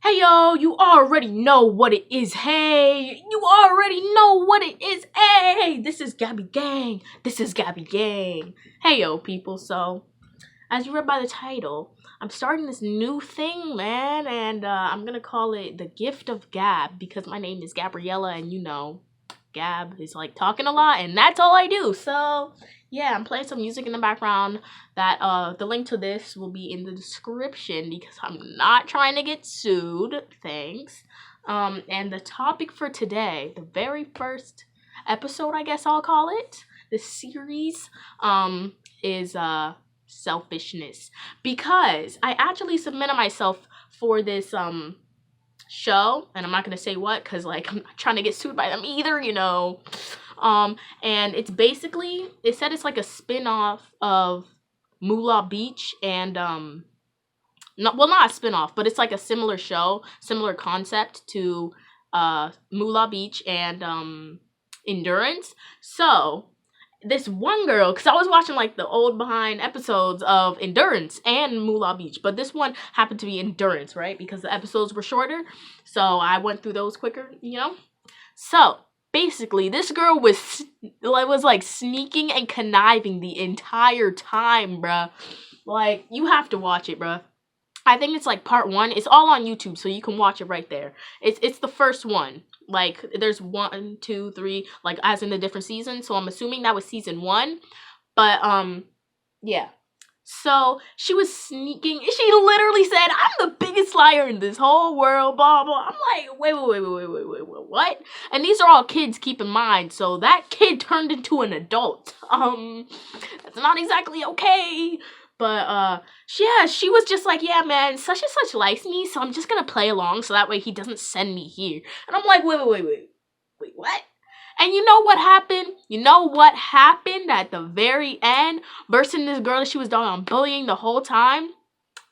Hey yo, you already know what it is. Hey, you already know what it is. Hey, this is Gabby Gang. This is Gabby Gang. Hey yo, people. So, as you read by the title, I'm starting this new thing, man, and I'm gonna call it the Gift of Gab because my name is Gabriella, and Gab is like talking a lot, and that's all I do. So, yeah, I'm playing some music in the background. That the link to this will be in the description because I'm not trying to get sued. Thanks. And the topic for today, the very first episode, I guess I'll call it, this series, is selfishness, because I actually submitted myself for this show, and I'm not gonna say what because like I'm not trying to get sued by them either, and it's basically, it said it's like a spin-off of Moolah Beach, and not a spin-off, but it's like a similar show, similar concept to Moolah Beach and Endurance. So this one girl, because I was watching like the old behind episodes of Endurance and Moolah Beach, but this one happened to be Endurance, right? Because the episodes were shorter, so I went through those quicker. So basically, this girl was like sneaking and conniving the entire time, bruh. Like, you have to watch it, bruh. I think it's like part 1. It's all on YouTube, so you can watch it right there. It's the first one. Like, there's 1, 2, 3, like as in the different seasons. So I'm assuming that was season 1. But yeah. So she was sneaking. She literally said, "I'm the biggest liar in this whole world." Blah blah. I'm like, wait, what? And these are all kids. Keep in mind. So that kid turned into an adult. That's not exactly okay. But yeah, she was just like, "Yeah, man, such and such likes me, so I'm just gonna play along so that way he doesn't send me here." And I'm like, wait, what? And you know what happened? You know what happened at the very end? Versing this girl that she was doggone bullying the whole time.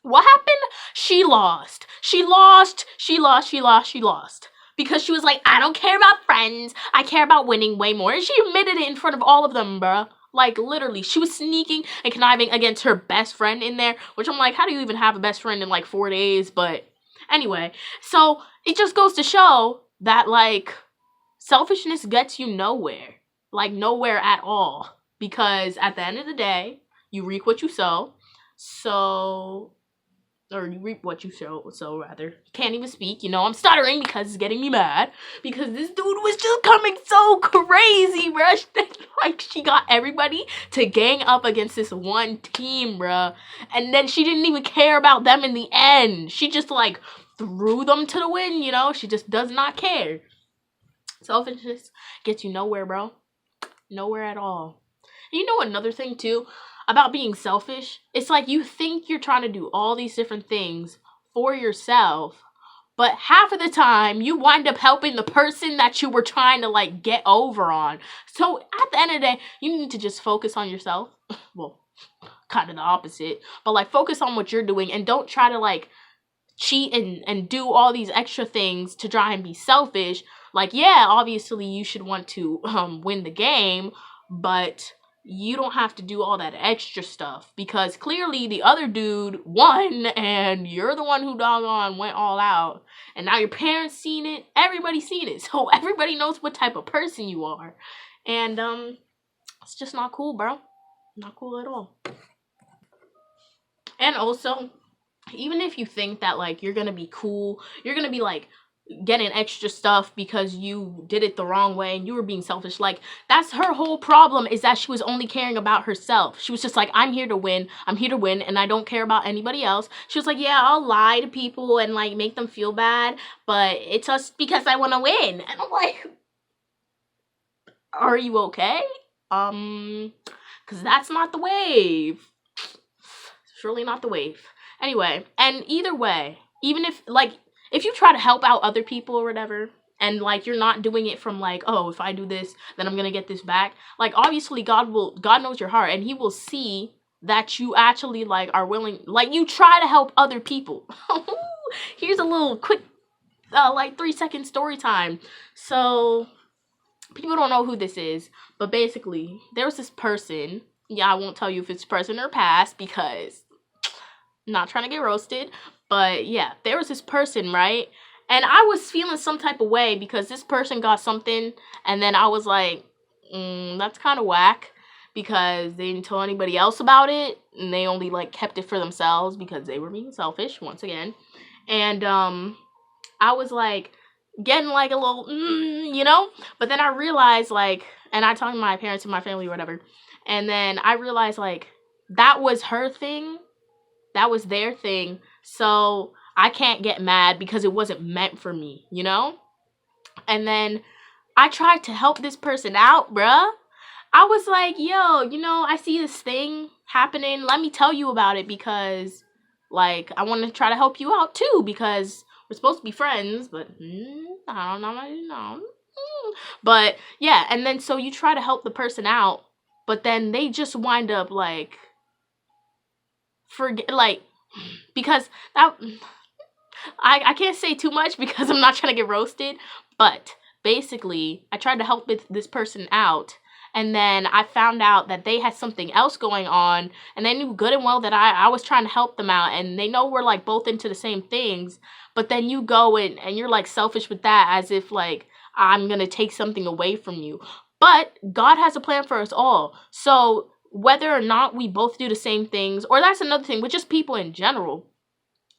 What happened? She lost. She lost. Because she was like, "I don't care about friends. I care about winning way more." And she admitted it in front of all of them, bruh. Like, literally, she was sneaking and conniving against her best friend in there, which I'm like, how do you even have a best friend in like 4 days? But anyway, so it just goes to show that, like, selfishness gets you nowhere. Like, nowhere at all. Because at the end of the day, you reap what you sow. Or you reap what you sow, rather. Can't even speak, I'm stuttering because it's getting me mad. Because this dude was just coming so crazy, bruh. Like, she got everybody to gang up against this one team, bruh. And then she didn't even care about them in the end. She just, like, threw them to the wind, She just does not care. Selfishness gets you nowhere, bro. Nowhere at all. And another thing, too, about being selfish? It's like you think you're trying to do all these different things for yourself, but half of the time you wind up helping the person that you were trying to, like, get over on. So at the end of the day, you need to just focus on yourself. Well, kind of the opposite, but like focus on what you're doing and don't try to like cheat and do all these extra things to try and be selfish. Like, yeah, obviously you should want to win the game, but you don't have to do all that extra stuff because clearly the other dude won and you're the one who doggone went all out. And now your parents seen it, everybody's seen it. So everybody knows what type of person you are. And it's just not cool, bro. Not cool at all. And also, even if you think that like you're gonna be cool, you're gonna be like getting extra stuff because you did it the wrong way and you were being selfish, like that's her whole problem, is that she was only caring about herself. She was just like, I'm here to win and I don't care about anybody else. She was like, yeah, I'll lie to people and like make them feel bad, but it's just because I want to win. And I'm like, are you okay? Because that's not the wave. It's really not the wave. Anyway, and either way, even if you try to help out other people or whatever, and like you're not doing it from like, oh, if I do this, then I'm gonna get this back. Like, obviously God knows your heart, and he will see that you actually like are willing, like you try to help other people. Here's a little quick like 3-second story time. So people don't know who this is, but basically there was this person. Yeah, I won't tell you if it's person or past because I'm not trying to get roasted. But yeah, there was this person, right? And I was feeling some type of way because this person got something, and then I was like, that's kind of whack because they didn't tell anybody else about it, and they only like kept it for themselves because they were being selfish once again. And I was like getting like a little, but then I realized like, and I talked to my parents and my family or whatever, and then I realized like that was her thing, that was their thing, so I can't get mad because it wasn't meant for me, And then I tried to help this person out, bruh. I was like, yo, I see this thing happening. Let me tell you about it because, like, I want to try to help you out too because we're supposed to be friends, but I don't know. But yeah, and then so you try to help the person out, but then they just wind up like forget like because that I can't say too much because I'm not trying to get roasted, but basically I tried to help this person out, and then I found out that they had something else going on, and they knew good and well that I was trying to help them out, and they know we're like both into the same things, but then you go and you're like selfish with that as if like I'm gonna take something away from you. But God has a plan for us all. So whether or not we both do the same things, or that's another thing with just people in general,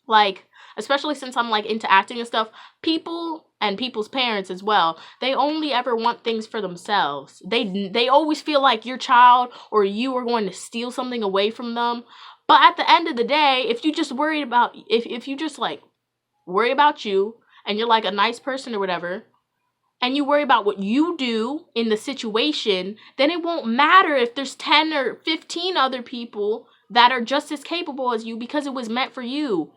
like especially since I'm like into acting and stuff, people and people's parents as well, they only ever want things for themselves. They always feel like your child or you are going to steal something away from them. But at the end of the day, if you just worried about if you just like worry about you and you're like a nice person or whatever, and you worry about what you do in the situation, then it won't matter if there's 10 or 15 other people that are just as capable as you because it was meant for you.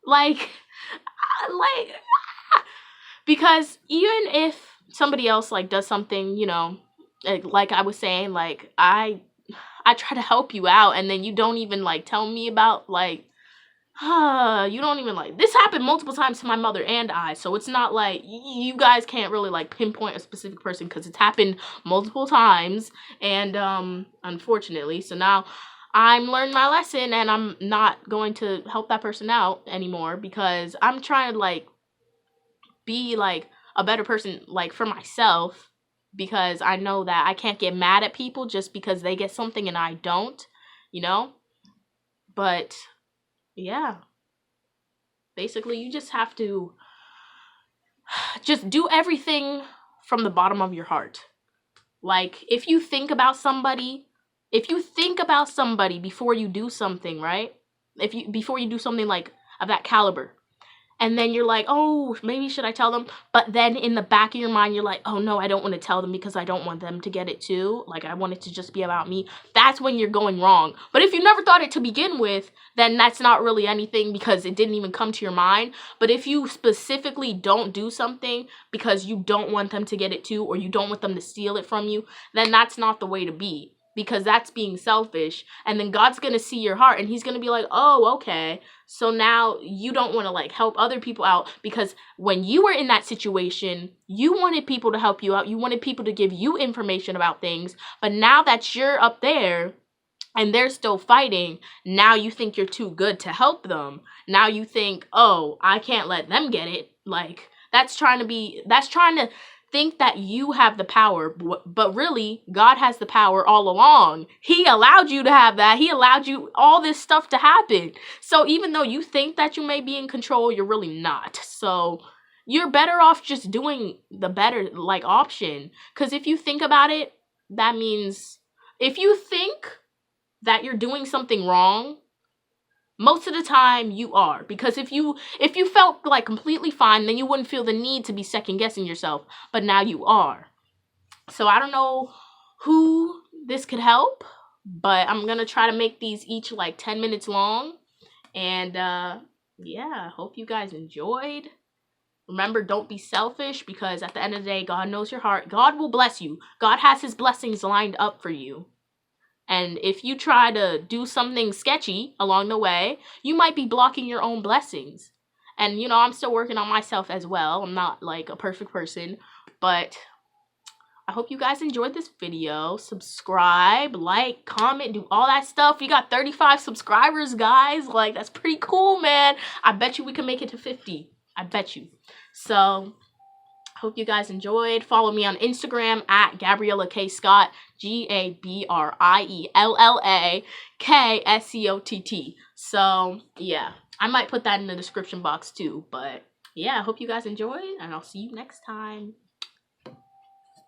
Like, because even if somebody else like does something, like I was saying, like I try to help you out, and then you don't even like tell me about like, you don't even like, this happened multiple times to my mother and I, so it's not like you guys can't really like pinpoint a specific person because it's happened multiple times, and unfortunately, so now I'm learning my lesson, and I'm not going to help that person out anymore because I'm trying to like be like a better person like for myself, because I know that I can't get mad at people just because they get something and I don't, but yeah, basically you just have to just do everything from the bottom of your heart. Like if you think about somebody before you do something, right? Before you do something like of that caliber, and then you're like, oh, maybe should I tell them? But then in the back of your mind, you're like, oh no, I don't want to tell them because I don't want them to get it too. Like I want it to just be about me. That's when you're going wrong. But if you never thought it to begin with, then that's not really anything because it didn't even come to your mind. But if you specifically don't do something because you don't want them to get it too, or you don't want them to steal it from you, then that's not the way to be, because that's being selfish. And then God's going to see your heart, and he's going to be like, oh, okay. So now you don't want to like help other people out because when you were in that situation, you wanted people to help you out. You wanted people to give you information about things. But now that you're up there and they're still fighting, now you think you're too good to help them. Now you think, oh, I can't let them get it. Like that's trying to think that you have the power, but really God has the power all along. He allowed you to have that. He allowed you all this stuff to happen. So even though you think that you may be in control, you're really not. So you're better off just doing the better like option. Because if you think about it, that means if you think that you're doing something wrong, most of the time you are, because if you felt like completely fine, then you wouldn't feel the need to be second guessing yourself, but now you are. So I don't know who this could help, but I'm gonna try to make these each like 10 minutes long, and yeah, hope you guys enjoyed. Remember, don't be selfish, because at the end of the day, God knows your heart. God will bless you. God has his blessings lined up for you. And if you try to do something sketchy along the way, you might be blocking your own blessings. And, I'm still working on myself as well. I'm not, like, a perfect person. But I hope you guys enjoyed this video. Subscribe, like, comment, do all that stuff. We got 35 subscribers, guys. Like, that's pretty cool, man. I bet you we can make it to 50. I bet you. So, hope you guys enjoyed. Follow me on Instagram at Gabriella K. Scott, GabriellakScott. So, yeah. I might put that in the description box too. But, yeah, I hope you guys enjoyed, and I'll see you next time.